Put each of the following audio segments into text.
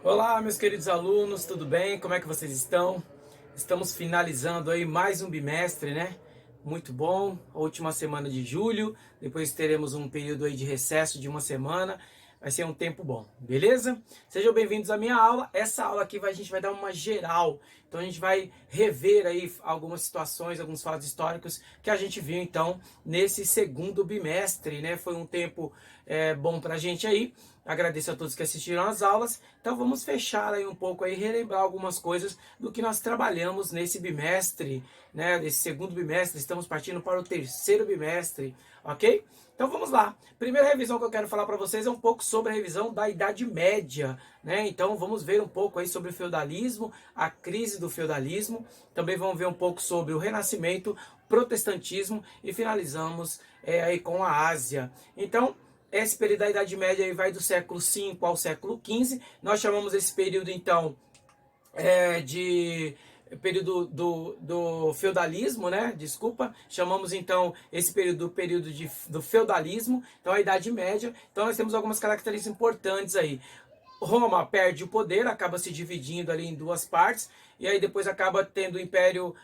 Olá, meus queridos alunos, tudo bem? Como é que vocês estão? Estamos finalizando aí mais um bimestre, né? Muito bom, a última semana de julho, depois teremos um período aí de recesso de uma semana, vai ser um tempo bom, beleza? Sejam bem-vindos à minha aula. Essa aula aqui a gente vai dar uma geral, então a gente vai rever aí algumas situações, alguns fatos históricos que a gente viu então nesse segundo bimestre, né? Foi um tempo bom pra gente aí. Agradeço a todos que assistiram às aulas. Então vamos fechar aí um pouco aí, relembrar algumas coisas do que nós trabalhamos nesse bimestre, né? Nesse segundo bimestre, estamos partindo para o terceiro bimestre, ok? Então vamos lá. Primeira revisão que eu quero falar para vocês é um pouco sobre a revisão da Idade Média, né? Então vamos ver um pouco aí sobre o feudalismo, a crise do feudalismo. Também vamos ver um pouco sobre o Renascimento, protestantismo e finalizamos aí com a Ásia. Então esse período da Idade Média aí vai do século V ao século XV. Nós chamamos esse período, então, de período do feudalismo, né? Desculpa. Chamamos, então, esse período do feudalismo. Então, a Idade Média. Então, nós temos algumas características importantes aí. Roma perde o poder, acaba se dividindo ali em duas partes, e aí depois acaba tendo o Império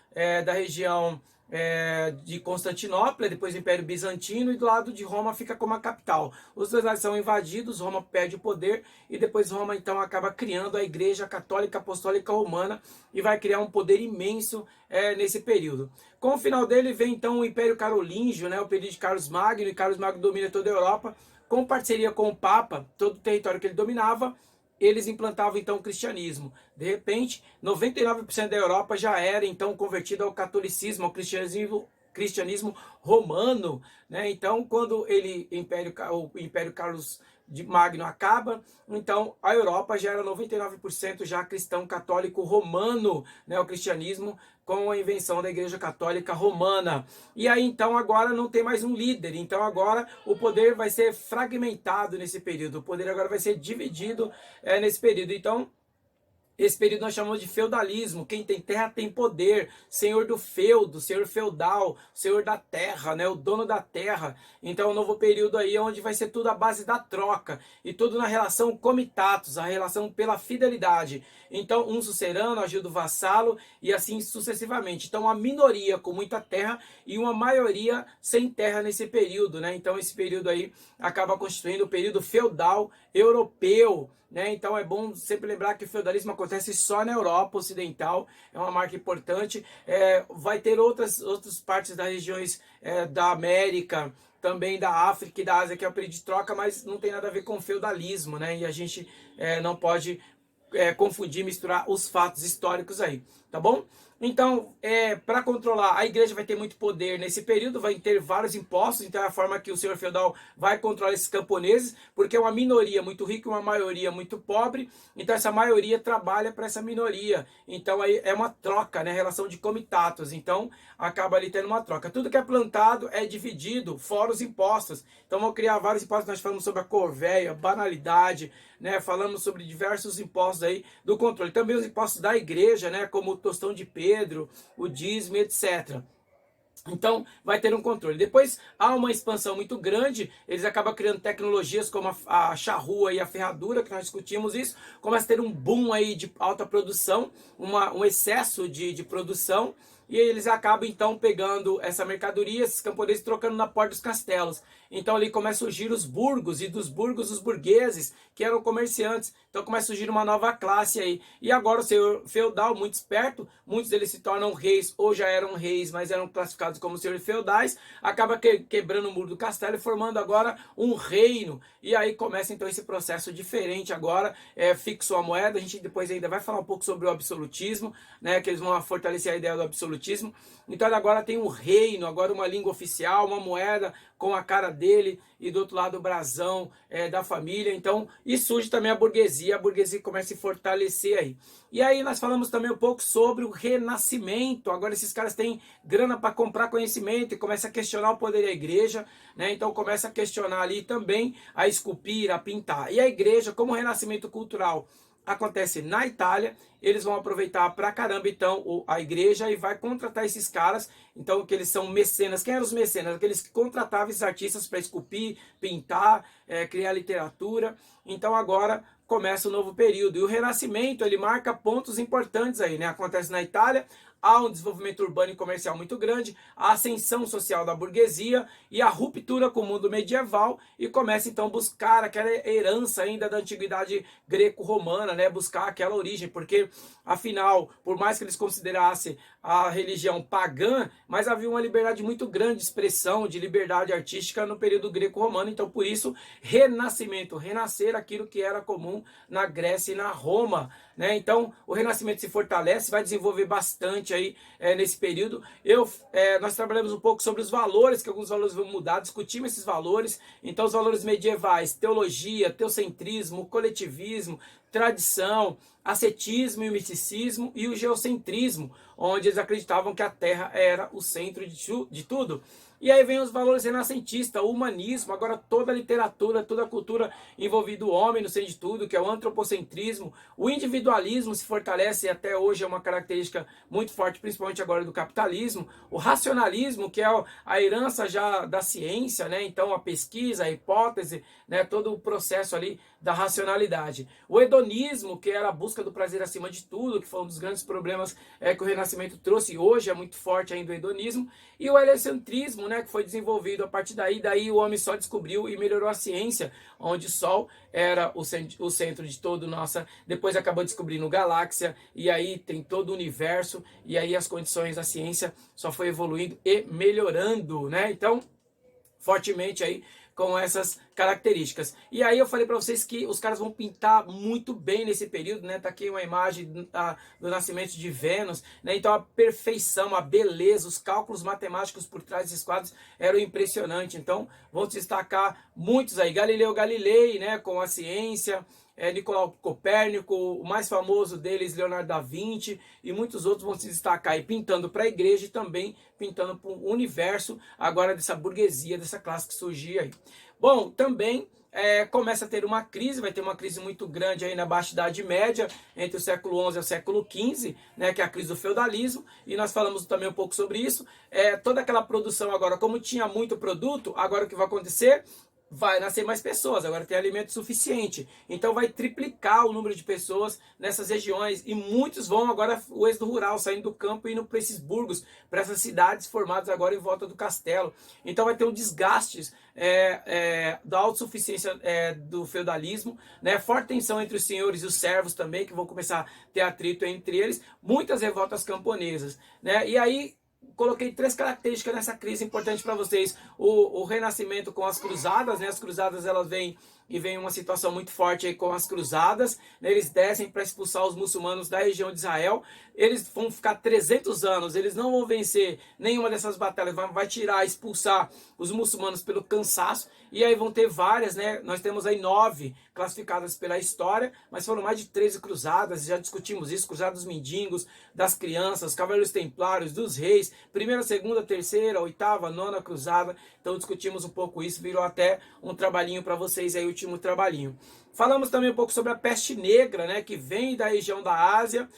da região de Constantinopla, depois o Império Bizantino, e do lado de Roma fica como a capital. Os dois lados são invadidos, Roma perde o poder, e depois Roma então acaba criando a Igreja Católica Apostólica Romana, e vai criar um poder imenso nesse período. Com o final dele vem então o Império Carolíngio, né, o período de Carlos Magno, e Carlos Magno domina toda a Europa, com parceria com o Papa, todo o território que ele dominava, eles implantavam então o cristianismo. De repente, 99% da Europa já era então convertida ao catolicismo, ao cristianismo romano, né? Então, quando o Império Carlos de Magno acaba, então a Europa já era 99% já cristão católico romano, né? O cristianismo com a invenção da Igreja Católica Romana. E aí então agora não tem mais um líder, então agora o poder vai ser fragmentado nesse período, o poder agora vai ser dividido nesse período. Então esse período nós chamamos de feudalismo. Quem tem terra tem poder. Senhor do feudo, senhor feudal, senhor da terra, né? O dono da terra. Então é um novo período aí onde vai ser tudo à base da troca. E tudo na relação comitatus, a relação pela fidelidade. Então um sucerano ajuda o vassalo e assim sucessivamente. Então a minoria com muita terra e uma maioria sem terra nesse período, né? Então esse período aí acaba constituindo o período feudal europeu. Né? Então é bom sempre lembrar que o feudalismo acontece só na Europa Ocidental, é uma marca importante. Vai ter outras partes das regiões da América, também da África e da Ásia, que é o período de troca, mas não tem nada a ver com feudalismo, né? E a gente não pode confundir, misturar os fatos históricos aí, tá bom? Então, para controlar, a igreja vai ter muito poder nesse período, vai ter vários impostos, então é a forma que o senhor feudal vai controlar esses camponeses, porque é uma minoria muito rica e uma maioria muito pobre, então essa maioria trabalha para essa minoria, então aí é uma troca, né, relação de comitatus, então acaba ali tendo uma troca. Tudo que é plantado é dividido, fora os impostos, então vão criar vários impostos, nós falamos sobre a corvéia, banalidade, né, falamos sobre diversos impostos aí do controle, também os impostos da igreja, né, como o tostão de Pedro, o dízimo, etc. Então, vai ter um controle. Depois, há uma expansão muito grande, eles acabam criando tecnologias como a charrua e a ferradura, que nós discutimos isso, começa a ter um boom aí de alta produção, um excesso de produção, e eles acabam, então, pegando essa mercadoria, esses camponeses, trocando na porta dos castelos. Então, ali começa a surgir os burgos, e dos burgos, os burgueses, que eram comerciantes. Então, começa a surgir uma nova classe aí. E agora, o senhor feudal, muito esperto, muitos deles se tornam reis, ou já eram reis, mas eram classificados como senhores feudais, acaba quebrando o muro do castelo e formando agora um reino. E aí começa, então, esse processo diferente agora, fixou a moeda, a gente depois ainda vai falar um pouco sobre o absolutismo, né, que eles vão fortalecer a ideia do absolutismo. Então ele agora tem um reino, agora uma língua oficial, uma moeda com a cara dele e do outro lado o brasão da família. Então, e surge também a burguesia começa a se fortalecer aí. E aí nós falamos também um pouco sobre o renascimento. Agora esses caras têm grana para comprar conhecimento e começa a questionar o poder da igreja, né? Então começa a questionar ali também a esculpir, a pintar. E a igreja, como renascimento cultural acontece na Itália, eles vão aproveitar pra caramba então a igreja e vai contratar esses caras, então que eles são mecenas. Quem eram os mecenas? Aqueles que contratavam esses artistas para esculpir, pintar, criar literatura. Então agora começa o novo período. E o Renascimento, ele marca pontos importantes aí, né? Acontece na Itália, há um desenvolvimento urbano e comercial muito grande, a ascensão social da burguesia e a ruptura com o mundo medieval, e começa então a buscar aquela herança ainda da antiguidade greco-romana, né? Buscar aquela origem, porque afinal, por mais que eles considerassem a religião pagã, mas havia uma liberdade muito grande de expressão, de liberdade artística no período greco-romano. Então por isso, renascimento, renascer aquilo que era comum na Grécia e na Roma, né? Então o renascimento se fortalece, vai desenvolver bastante aí nesse período. Nós trabalhamos um pouco sobre os valores, que alguns valores vão mudar, discutimos esses valores. Então os valores medievais: teologia, teocentrismo, coletivismo, tradição, ascetismo e misticismo, e o geocentrismo, onde eles acreditavam que a Terra era o centro de tudo. E aí vem os valores renascentistas, o humanismo, agora toda a literatura, toda a cultura envolvida o homem no centro de tudo, que é o antropocentrismo. O individualismo se fortalece e até hoje é uma característica muito forte, principalmente agora do capitalismo. O racionalismo, que é a herança já da ciência, né? Então a pesquisa, a hipótese, né? Todo o processo ali da racionalidade. O hedonismo, que era a busca do prazer acima de tudo, que foi um dos grandes problemas que o Renascimento trouxe, e hoje é muito forte ainda o hedonismo. E o heliocentrismo, né, que foi desenvolvido a partir daí o homem só descobriu e melhorou a ciência, onde o Sol era o centro de todo nossa, depois acabou descobrindo galáxia, e aí tem todo o universo, e aí as condições da ciência só foi evoluindo e melhorando, né? Então, fortemente aí com essas características. E aí eu falei para vocês que os caras vão pintar muito bem nesse período, né? Tá aqui uma imagem do nascimento de Vênus, né? Então a perfeição, a beleza, os cálculos matemáticos por trás desses quadros eram impressionantes. Então vão destacar muitos aí: Galileu Galilei, né, com a ciência, Nicolau Copérnico, o mais famoso deles, Leonardo da Vinci, e muitos outros vão se destacar aí, pintando para a igreja e também pintando para o universo agora dessa burguesia, dessa classe que surgia aí. Bom, também começa a ter uma crise, vai ter uma crise muito grande aí na Baixa Idade Média, entre o século XI e o século XV, né, que é a crise do feudalismo, e nós falamos também um pouco sobre isso. Toda aquela produção agora, como tinha muito produto, agora o que vai acontecer? Vai nascer mais pessoas, agora tem alimento suficiente, então vai triplicar o número de pessoas nessas regiões, e muitos vão agora, o êxodo rural, saindo do campo e indo para esses burgos, para essas cidades formadas agora em volta do castelo. Então vai ter um desgaste da autossuficiência do feudalismo, né? Forte tensão entre os senhores e os servos também, que vão começar a ter atrito entre eles, muitas revoltas camponesas, né? E aí coloquei 3 características nessa crise importante para vocês: o renascimento com as cruzadas, né? As cruzadas, elas vêm uma situação muito forte aí com as cruzadas, né? Eles descem para expulsar os muçulmanos da região de Israel. Eles vão ficar 300 anos, eles não vão vencer nenhuma dessas batalhas, vai tirar, expulsar os muçulmanos pelo cansaço, e aí vão ter várias, né? Nós temos aí 9 classificadas pela história, mas foram mais de 13 cruzadas, já discutimos isso: cruzada dos mendigos, das crianças, cavaleiros templários, dos reis, primeira, segunda, terceira, oitava, nona cruzada. Então discutimos um pouco isso, virou até um trabalhinho para vocês aí, o último trabalhinho. Falamos também um pouco sobre a peste negra, né, que vem da região da Ásia.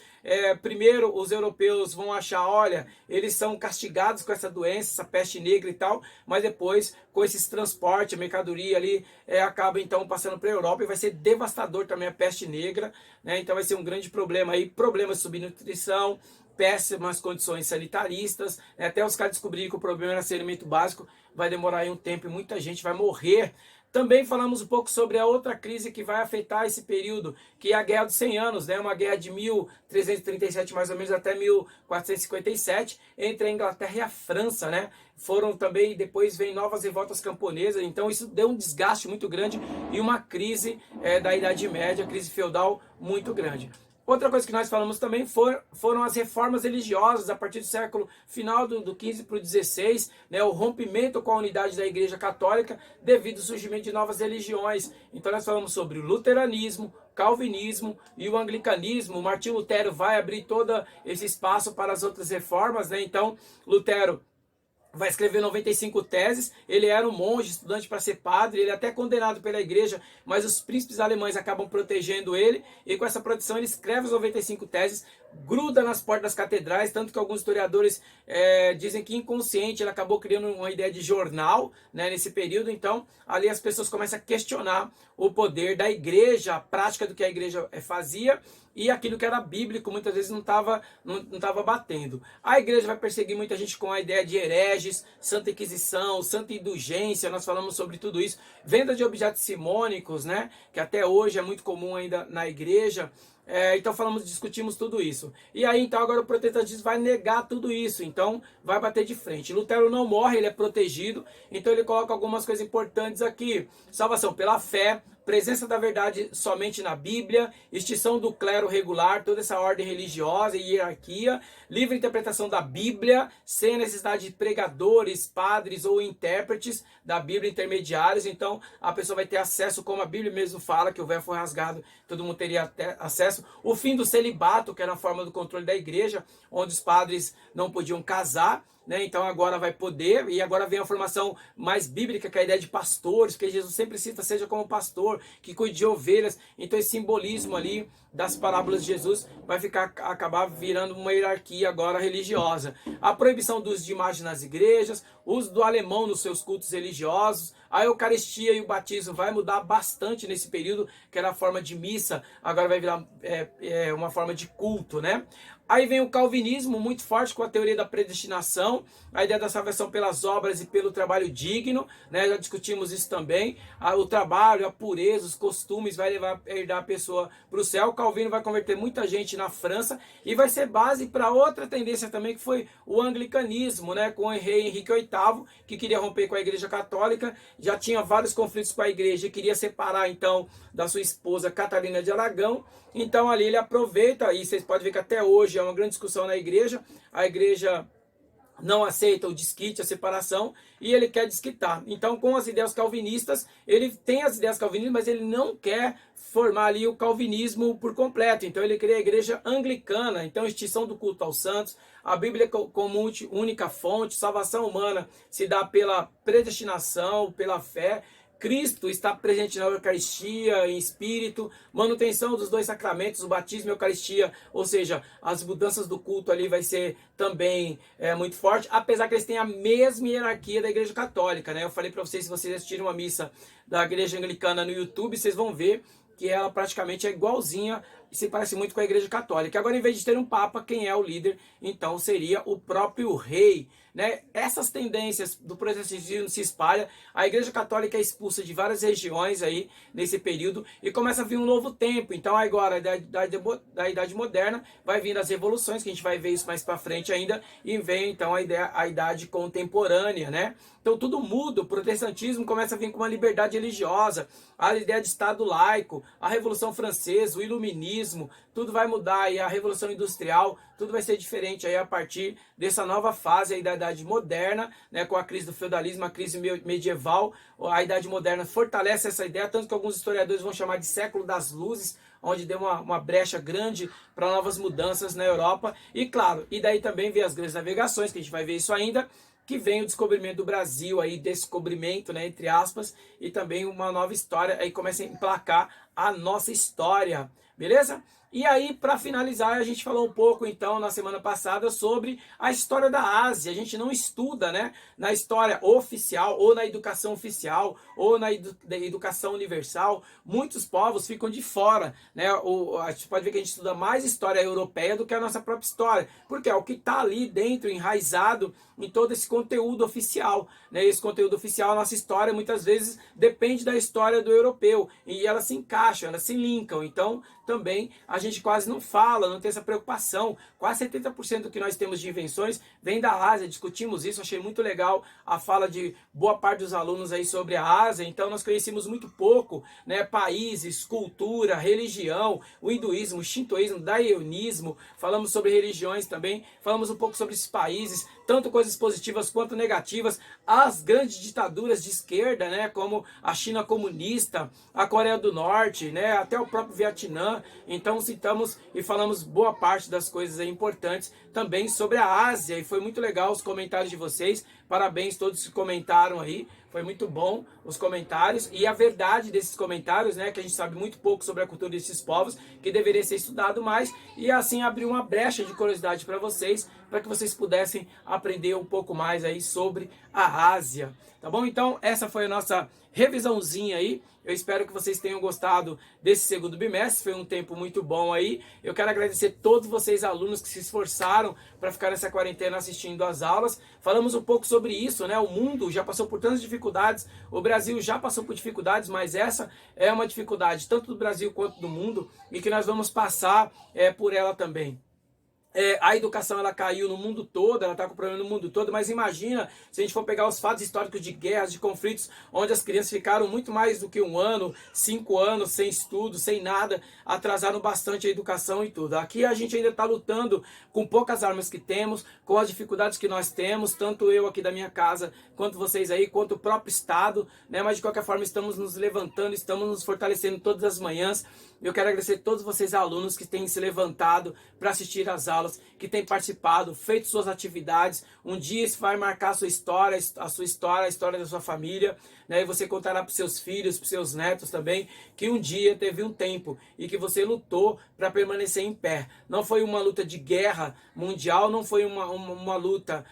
Primeiro os europeus vão achar, olha, eles são castigados com essa doença, essa peste negra e tal, mas depois, com esses transportes, a mercadoria ali, acaba então passando para a Europa, e vai ser devastador também a peste negra, né? Então vai ser um grande problema aí, problemas de subnutrição, péssimas condições sanitaristas, né? Até os caras descobrirem que o problema era saneamento básico, vai demorar aí um tempo e muita gente vai morrer. Também falamos um pouco sobre a outra crise que vai afetar esse período, que é a Guerra dos 100 Anos, né? Uma guerra de 1337 mais ou menos até 1457, entre a Inglaterra e a França, né? Foram também, depois vem novas revoltas camponesas, então isso deu um desgaste muito grande e uma crise da Idade Média, crise feudal muito grande. Outra coisa que nós falamos também foram as reformas religiosas a partir do século final do 15 para o 16, né, o rompimento com a unidade da Igreja Católica devido ao surgimento de novas religiões. Então nós falamos sobre o luteranismo, calvinismo e o anglicanismo. O Martinho Lutero vai abrir todo esse espaço para as outras reformas, né? Então Lutero vai escrever 95 teses, ele era um monge, estudante para ser padre, ele é até condenado pela igreja, mas os príncipes alemães acabam protegendo ele, e com essa proteção ele escreve as 95 teses gruda nas portas das catedrais, tanto que alguns historiadores dizem que inconsciente ele acabou criando uma ideia de jornal, né, nesse período. Então ali as pessoas começam a questionar o poder da igreja, a prática do que a igreja fazia, e aquilo que era bíblico muitas vezes não tava batendo. A igreja vai perseguir muita gente com a ideia de hereges, Santa Inquisição, Santa Indulgência, nós falamos sobre tudo isso, venda de objetos simônicos, né, que até hoje é muito comum ainda na igreja. Então discutimos tudo isso. E aí então agora o protestantismo vai negar tudo isso, então vai bater de frente. Lutero não morre, ele é protegido, então ele coloca algumas coisas importantes aqui: salvação pela fé, presença da verdade somente na Bíblia, extinção do clero regular, toda essa ordem religiosa e hierarquia, livre interpretação da Bíblia, sem necessidade de pregadores, padres ou intérpretes da Bíblia, intermediários. Então a pessoa vai ter acesso, como a Bíblia mesmo fala, que o véu foi rasgado, todo mundo teria acesso. O fim do celibato, que era uma forma do controle da igreja, onde os padres não podiam casar, né? Então agora vai poder, e agora vem a formação mais bíblica, que é a ideia de pastores, porque Jesus sempre cita: seja como pastor, que cuide de ovelhas. Então esse simbolismo ali das parábolas de Jesus vai acabar virando uma hierarquia agora religiosa. A proibição do uso de imagem nas igrejas, uso do alemão nos seus cultos religiosos, a Eucaristia e o batismo vai mudar bastante nesse período, que era a forma de missa, agora vai virar uma forma de culto, né? Aí vem o calvinismo muito forte com a teoria da predestinação, a ideia da salvação pelas obras e pelo trabalho digno, né? Já discutimos isso também. O trabalho, a pureza, os costumes vai herdar a pessoa para o céu. O Calvino vai converter muita gente na França e vai ser base para outra tendência também, que foi o anglicanismo, né? Com o rei Henrique VIII, que queria romper com a Igreja Católica, já tinha vários conflitos com a igreja e queria separar então da sua esposa Catarina de Aragão. Então ali ele aproveita, e vocês podem ver que até hoje é uma grande discussão na igreja. A igreja não aceita o desquite, a separação, e ele quer desquitar. Então, com as ideias calvinistas, ele tem as ideias calvinistas, mas ele não quer formar ali o calvinismo por completo. Então, ele cria a igreja anglicana, então extinção do culto aos santos, a Bíblia como única fonte, salvação humana se dá pela predestinação, pela fé. Cristo está presente na Eucaristia, em espírito, manutenção dos dois sacramentos, o batismo e a Eucaristia, ou seja, as mudanças do culto ali vai ser também muito forte, apesar que eles têm a mesma hierarquia da Igreja Católica, né? Eu falei para vocês, se vocês assistirem uma missa da Igreja Anglicana no YouTube, vocês vão ver que ela praticamente é igualzinha e se parece muito com a Igreja Católica. Agora, em vez de ter um Papa, quem é o líder? Então, seria o próprio rei, né? Essas tendências do protestantismo se espalham, a Igreja Católica é expulsa de várias regiões aí nesse período e começa a vir um novo tempo. Então, agora, da Idade Moderna, vai vir as revoluções, que a gente vai ver isso mais para frente ainda, e vem então a Idade Contemporânea, né? Então tudo muda, o protestantismo começa a vir com uma liberdade religiosa, a ideia de Estado laico, a Revolução Francesa, o Iluminismo, tudo vai mudar, e a Revolução Industrial, tudo vai ser diferente aí a partir dessa nova fase aí da Idade Moderna, né, com a crise do feudalismo, a crise medieval. A Idade Moderna fortalece essa ideia, tanto que alguns historiadores vão chamar de século das luzes, onde deu uma brecha grande para novas mudanças na Europa. E claro, e daí também vem as grandes navegações, que a gente vai ver isso ainda, que vem o descobrimento do Brasil, aí, descobrimento, né, entre aspas, e também uma nova história, aí começa a emplacar a nossa história, beleza? E aí, para finalizar, a gente falou um pouco, então, na semana passada, sobre a história da Ásia. A gente não estuda, né, na história oficial, ou na educação oficial, ou na educação universal. Muitos povos ficam de fora, né? A gente pode ver que a gente estuda mais história europeia do que a nossa própria história, porque é o que está ali dentro, enraizado em todo esse conteúdo oficial, né? Esse conteúdo oficial, a nossa história, muitas vezes, depende da história do europeu, e elas se encaixam, elas se linkam. Então, também, a gente quase não fala, não tem essa preocupação. Quase 70% do que nós temos de invenções vem da Ásia, discutimos isso, achei muito legal a fala de boa parte dos alunos aí sobre a Ásia. Então nós conhecemos muito pouco, né, países, cultura, religião, o hinduísmo, o shintoísmo, o daionismo, falamos sobre religiões também, falamos um pouco sobre esses países, tanto coisas positivas quanto negativas, as grandes ditaduras de esquerda, né, como a China comunista, a Coreia do Norte, né, até o próprio Vietnã. Então citamos e falamos boa parte das coisas importantes também sobre a Ásia, e foi muito legal os comentários de vocês, parabéns a todos que comentaram aí, Foi muito bom os comentários e a verdade desses comentários, né? Que a gente sabe muito pouco sobre a cultura desses povos, que deveria ser estudado mais e assim abrir uma brecha de curiosidade para vocês, para que vocês pudessem aprender um pouco mais aí sobre a Ásia, tá bom? Então essa foi a nossa revisãozinha aí. Eu espero que vocês tenham gostado desse segundo bimestre, foi um tempo muito bom aí. Eu quero agradecer todos vocês alunos que se esforçaram para ficar nessa quarentena assistindo às aulas. Falamos um pouco sobre isso, né? O mundo já passou por tantas dificuldades, o Brasil já passou por dificuldades, mas essa é uma dificuldade tanto do Brasil quanto do mundo e que nós vamos passar por ela também. A educação ela caiu no mundo todo, ela está com problema no mundo todo, mas imagina se a gente for pegar os fatos históricos de guerras, de conflitos, onde as crianças ficaram muito mais do que 1 ano, 5 anos, sem estudo, sem nada, atrasaram bastante a educação e tudo. Aqui a gente ainda está lutando com poucas armas que temos, com as dificuldades que nós temos, tanto eu aqui da minha casa, quanto vocês aí, quanto o próprio Estado, né? Mas de qualquer forma estamos nos levantando, estamos nos fortalecendo todas as manhãs. Eu quero agradecer a todos vocês alunos que têm se levantado para assistir às aulas, que têm participado, feito suas atividades. Um dia isso vai marcar a sua história, a história da sua família, né? E você contará para os seus filhos, para os seus netos também, que um dia teve um tempo e que você lutou para permanecer em pé. Não foi uma luta de guerra mundial, não foi uma luta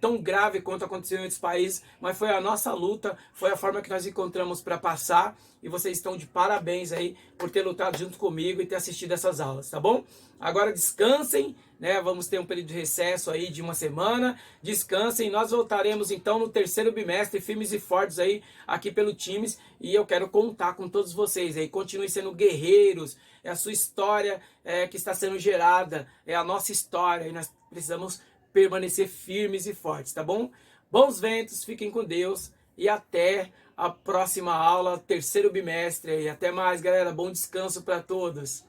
tão grave quanto aconteceu em outros países, mas foi a nossa luta, foi a forma que nós encontramos para passar. E vocês estão de parabéns aí por ter lutado junto comigo e ter assistido essas aulas, tá bom? Agora descansem, né? Vamos ter um período de recesso aí de 1 semana. Descansem, nós voltaremos então no terceiro bimestre, firmes e fortes aí, aqui pelo Times. E eu quero contar com todos vocês aí. Continuem sendo guerreiros, é a sua história que está sendo gerada, é a nossa história. E nós precisamos permanecer firmes e fortes, tá bom? Bons ventos, fiquem com Deus e até a próxima aula, terceiro bimestre. E até mais, galera. Bom descanso para todos.